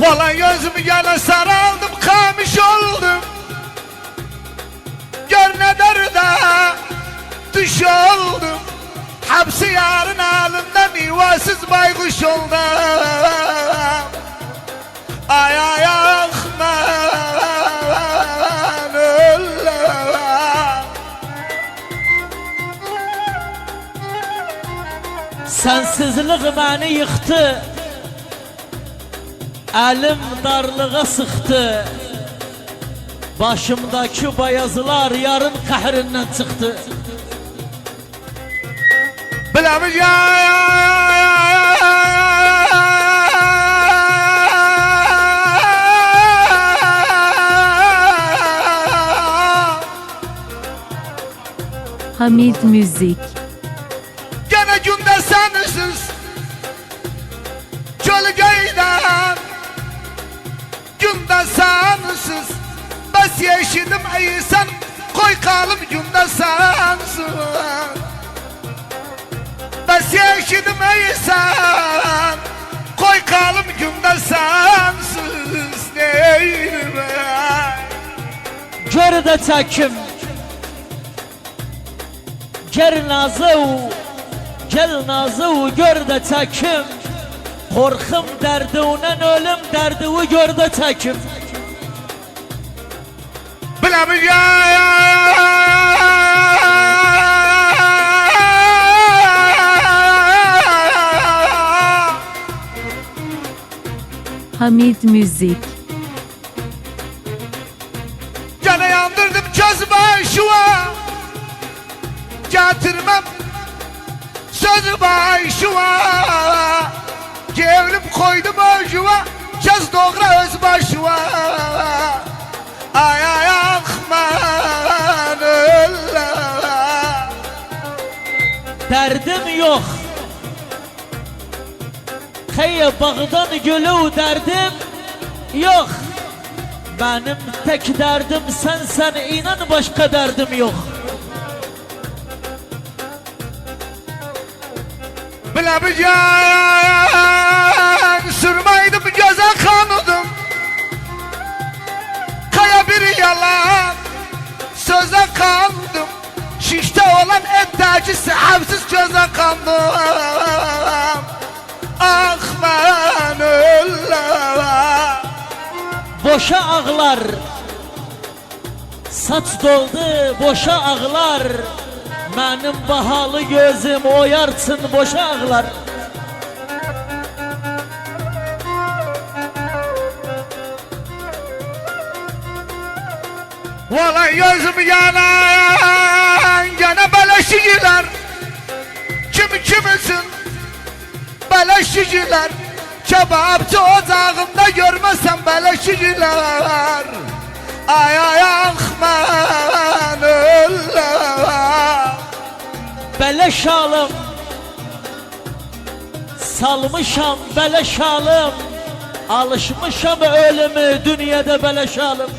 Vallahi gözümü gene saraldım, kamış oldum. Gör ne derde düş oldum. Hapsi yarın alından yuvasız baykuş oldum. Ay ay ahman ölüm. Sensizlik beni yıktı, elim darlığa sıktı. Başımdaki bayazılar yarın kahrinden çıktı. Hamid Müzik. Gene günde sensiz gölgeyden, günde sensiz bes yeşilim ey sen, koy kalım günde sensiz. Bes yeşilim ey sen, koy kalım günde sensiz. Neyim Gör de çekim, gel nazı, gör de çekim. Korkum derdinden ölüm derdi, gör de çekim. Hamid Müzik. Gene yandırdım köz başıma, getirmem söz başıma. Gevrim koydum özüme, köz doğra öz başıma. Ay ay ahman ölüm. Derdim yok, hey bağdan gülü derdim yok. Benim tek derdim sen inan, başka derdim yok. Bilemeyeceğim sürmeydim, göze kanıdım. Kaya bir yalan söze kandım. Şişte olan etteki sahipsiz göze kandım. Ah ben ölüm. Boşa ağlar, saç doldu boşa ağlar. Benim bahalı gözüm oyarsın boşa ağlar. Vallahi gözüm yanan, gene beleşiciler. Kimisin beleşiciler. Kebapçı ocağında görmesem beleşiciler. Ay ay ahman ölüm. Beleş alım, salmışam beleş alım. Alışmışam ölümü, dünyada beleş alım.